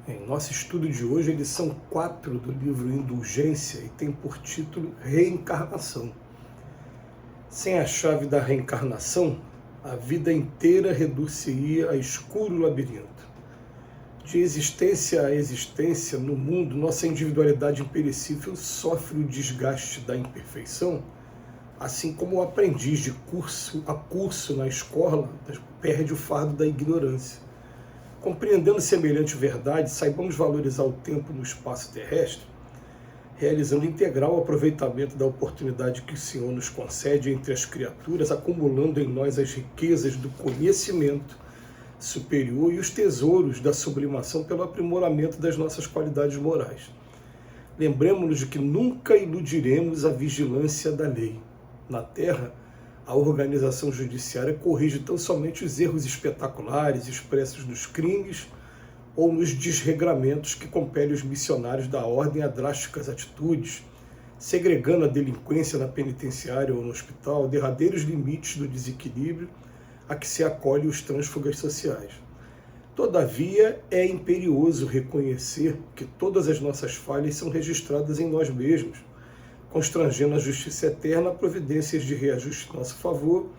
Em nosso estudo de hoje, a lição 4 do livro Indulgência e tem por título Reencarnação. Sem a chave da reencarnação, a vida inteira reduzir-se-ia a escuro labirinto. De existência a existência no mundo, nossa individualidade imperecível sofre o desgaste da imperfeição, assim como o aprendiz de curso a curso na escola perde o fardo da ignorância. Compreendendo semelhante verdade, saibamos valorizar o tempo no espaço terrestre, realizando integral aproveitamento da oportunidade que o Senhor nos concede entre as criaturas, acumulando em nós as riquezas do conhecimento superior e os tesouros da sublimação pelo aprimoramento das nossas qualidades morais. Lembremos-nos de que nunca iludiremos a vigilância da lei. Na Terra, a organização judiciária corrige tão somente os erros espetaculares expressos nos crimes ou nos desregramentos que compelem os missionários da ordem a drásticas atitudes, segregando a delinquência na penitenciária ou no hospital, derradeiros limites do desequilíbrio a que se acolhem os trânsfugas sociais. Todavia, é imperioso reconhecer que todas as nossas falhas são registradas em nós mesmos, constrangendo a justiça eterna a providências de reajuste em nosso favor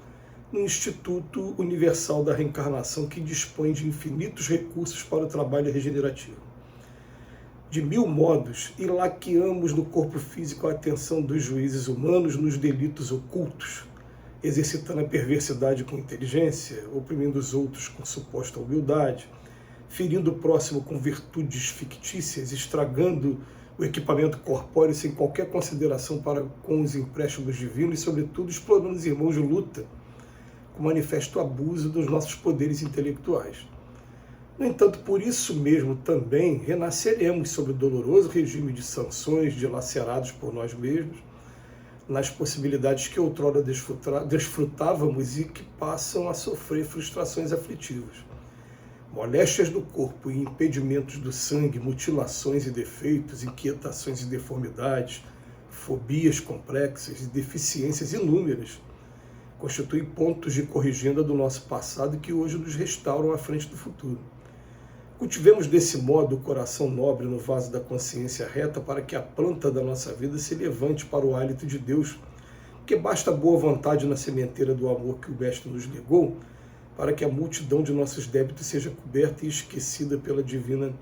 no Instituto Universal da Reencarnação, que dispõe de infinitos recursos para o trabalho regenerativo. De mil modos, ilaqueamos no corpo físico a atenção dos juízes humanos nos delitos ocultos, exercitando a perversidade com inteligência, oprimindo os outros com suposta humildade, ferindo o próximo com virtudes fictícias, estragando o equipamento corpóreo sem qualquer consideração para com os empréstimos divinos e, sobretudo, explorando os irmãos de luta com manifesto abuso dos nossos poderes intelectuais. No entanto, por isso mesmo também renasceremos sobre o doloroso regime de sanções dilacerados por nós mesmos, nas possibilidades que outrora desfrutávamos e que passam a sofrer frustrações aflitivas. Moléstias do corpo e impedimentos do sangue, mutilações e defeitos, inquietações e deformidades, fobias complexas e deficiências inúmeras constituem pontos de corrigenda do nosso passado que hoje nos restauram à frente do futuro. Cultivemos desse modo o coração nobre no vaso da consciência reta para que a planta da nossa vida se levante para o hálito de Deus, porque basta boa vontade na sementeira do amor que o Mestre nos legou, para que a multidão de nossos débitos seja coberta e esquecida pela divina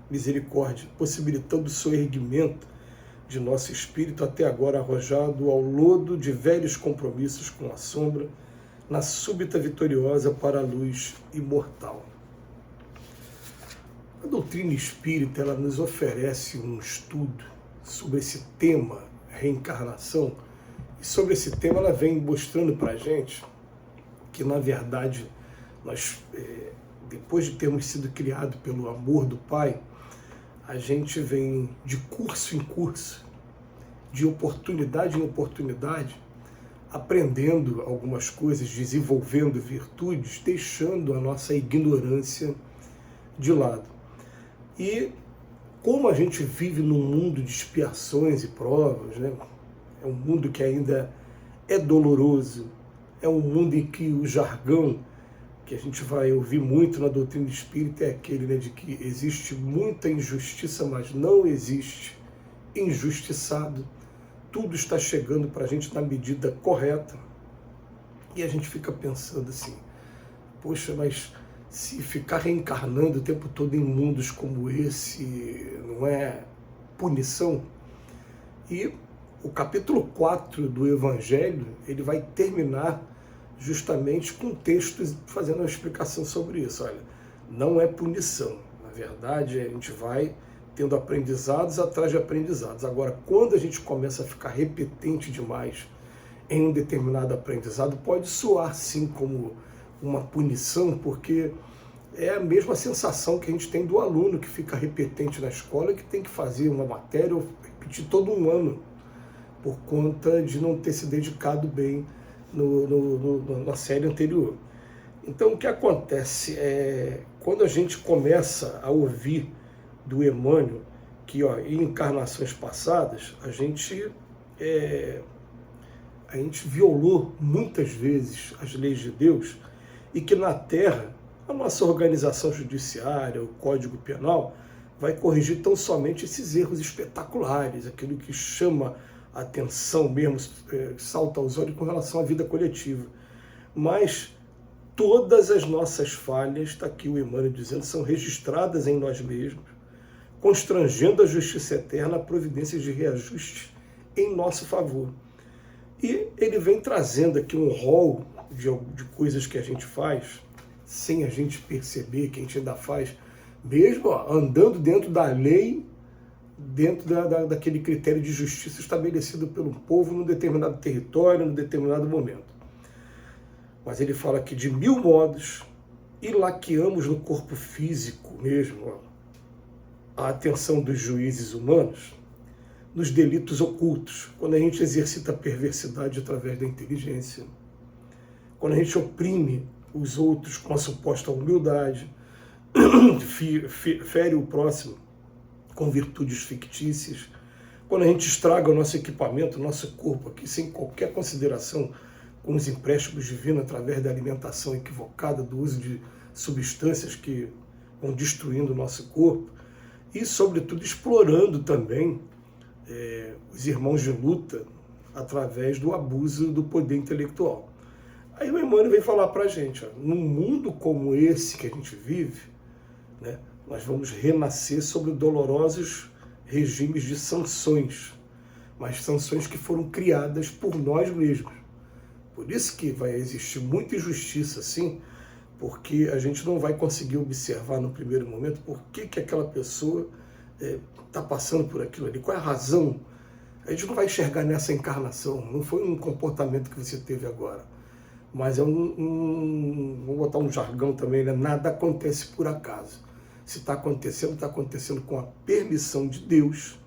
misericórdia, possibilitando o soerguimento de nosso espírito até agora arrojado ao lodo de velhos compromissos com a sombra, na súbita vitoriosa para a luz imortal. A doutrina espírita, ela nos oferece um estudo sobre esse tema, reencarnação, e sobre esse tema ela vem mostrando para a gente que, na verdade, nós, depois de termos sido criados pelo amor do Pai, a gente vem de curso em curso, de oportunidade em oportunidade, aprendendo algumas coisas, desenvolvendo virtudes, deixando a nossa ignorância de lado. E como a gente vive num mundo de expiações e provas, né? É um mundo que ainda é doloroso, é um mundo em que o jargão que a gente vai ouvir muito na doutrina espírita é aquele, né, de que existe muita injustiça, mas não existe injustiçado. Tudo está chegando para a gente na medida correta. E a gente fica pensando assim, poxa, mas se ficar reencarnando o tempo todo em mundos como esse, não é punição? E o capítulo 4 do Evangelho, ele vai terminar justamente com textos fazendo uma explicação sobre isso. Olha, não é punição. Na verdade, a gente vai tendo aprendizados atrás de aprendizados. Agora, quando a gente começa a ficar repetente demais em um determinado aprendizado, pode soar sim como uma punição, porque é a mesma sensação que a gente tem do aluno que fica repetente na escola, que tem que fazer uma matéria ou repetir todo um ano, por conta de não ter se dedicado bem na série anterior. Então, o que acontece é, quando a gente começa a ouvir do Emmanuel, que em encarnações passadas, a gente violou muitas vezes as leis de Deus, e que na Terra, a nossa organização judiciária, o Código Penal, vai corrigir tão somente esses erros espetaculares, aquilo que chama a atenção mesmo, salta aos olhos com relação à vida coletiva. Mas todas as nossas falhas, está aqui o Emmanuel dizendo, são registradas em nós mesmos, constrangendo a justiça eterna a providências de reajuste em nosso favor. E ele vem trazendo aqui um rol de coisas que a gente faz, sem a gente perceber que a gente ainda faz, mesmo andando dentro da lei, dentro daquele critério de justiça estabelecido pelo povo num determinado território, num determinado momento. Mas ele fala que de 1000 modos, e laqueamos no corpo físico mesmo a atenção dos juízes humanos, nos delitos ocultos, quando a gente exercita a perversidade através da inteligência, quando a gente oprime os outros com a suposta humildade, fere o próximo com virtudes fictícias, quando a gente estraga o nosso equipamento, o nosso corpo aqui, sem qualquer consideração com os empréstimos divinos através da alimentação equivocada, do uso de substâncias que vão destruindo o nosso corpo, e, sobretudo, explorando também os irmãos de luta através do abuso do poder intelectual. Aí o Emmanuel vem falar para a gente, num mundo como esse que a gente vive, né, nós vamos renascer sobre dolorosos regimes de sanções, mas sanções que foram criadas por nós mesmos. Por isso que vai existir muita injustiça, sim, porque a gente não vai conseguir observar no primeiro momento por que aquela pessoa está passando por aquilo ali, qual é a razão. A gente não vai enxergar nessa encarnação, não foi um comportamento que você teve agora, mas vou botar um jargão também, né? Nada acontece por acaso. Se está acontecendo com a permissão de Deus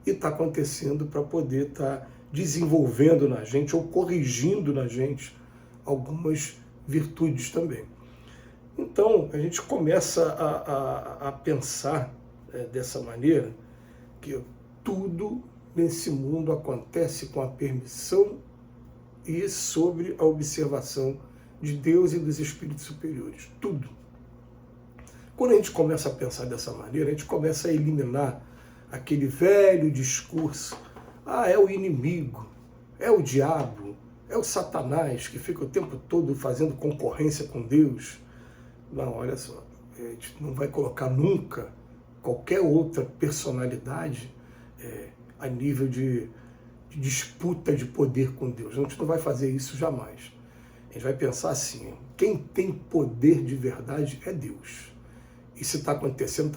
e está acontecendo para poder estar desenvolvendo na gente ou corrigindo na gente algumas virtudes também. Então, a gente começa a pensar dessa maneira que tudo nesse mundo acontece com a permissão e sobre a observação de Deus e dos espíritos superiores. Tudo. Quando a gente começa a pensar dessa maneira, a gente começa a eliminar aquele velho discurso: é o inimigo, é o diabo, é o Satanás que fica o tempo todo fazendo concorrência com Deus. Não, olha só, a gente não vai colocar nunca qualquer outra personalidade a nível de disputa de poder com Deus. A gente não vai fazer isso jamais. A gente vai pensar assim: quem tem poder de verdade é Deus. E se está acontecendo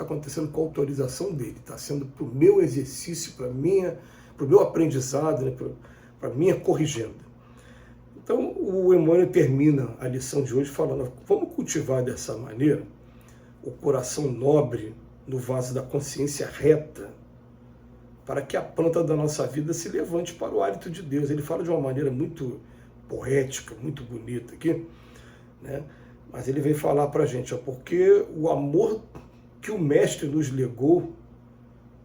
com a autorização dele, está sendo para o meu exercício, para o meu aprendizado, né, para a minha corrigenda. Então, o Emmanuel termina a lição de hoje falando: vamos cultivar dessa maneira o coração nobre no vaso da consciência reta, para que a planta da nossa vida se levante para o hálito de Deus. Ele fala de uma maneira muito poética, muito bonita aqui, né? Mas ele vem falar para a gente, porque o amor que o Mestre nos legou,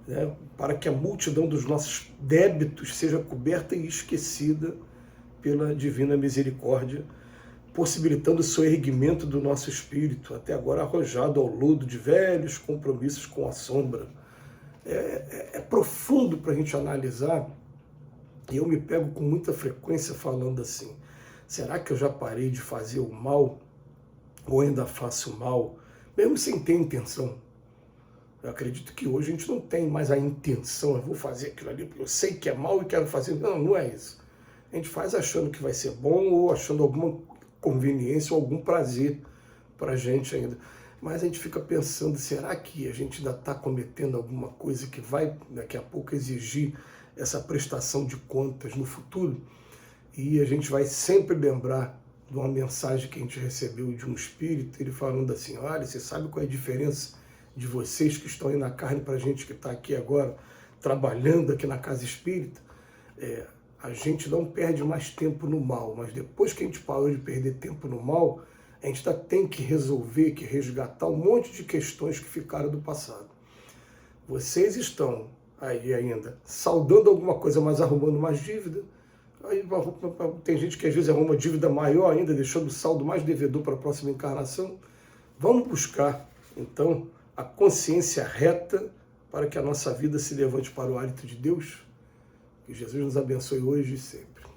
né, para que a multidão dos nossos débitos seja coberta e esquecida pela divina misericórdia, possibilitando o soerguimento do nosso espírito, até agora arrojado ao lodo de velhos compromissos com a sombra. É profundo para a gente analisar, e eu me pego com muita frequência falando assim: será que eu já parei de fazer o mal, ou ainda faço mal, mesmo sem ter intenção? Eu acredito que hoje a gente não tem mais a intenção, eu vou fazer aquilo ali porque eu sei que é mal e quero fazer. Não, não é isso. A gente faz achando que vai ser bom ou achando alguma conveniência ou algum prazer para a gente ainda. Mas a gente fica pensando, será que a gente ainda está cometendo alguma coisa que vai daqui a pouco exigir essa prestação de contas no futuro? E a gente vai sempre lembrar de uma mensagem que a gente recebeu de um espírito, ele falando assim: olha, você sabe qual é a diferença de vocês que estão aí na carne para a gente que está aqui agora, trabalhando aqui na casa espírita? A gente não perde mais tempo no mal, mas depois que a gente parou de perder tempo no mal, a gente tem que resolver, que resgatar um monte de questões que ficaram do passado. Vocês estão aí ainda saldando alguma coisa, mas arrumando mais dívida. Aí tem gente que às vezes arruma dívida maior ainda, deixando o saldo mais devedor para a próxima encarnação. Vamos buscar, então, a consciência reta para que a nossa vida se levante para o hálito de Deus. Que Jesus nos abençoe hoje e sempre.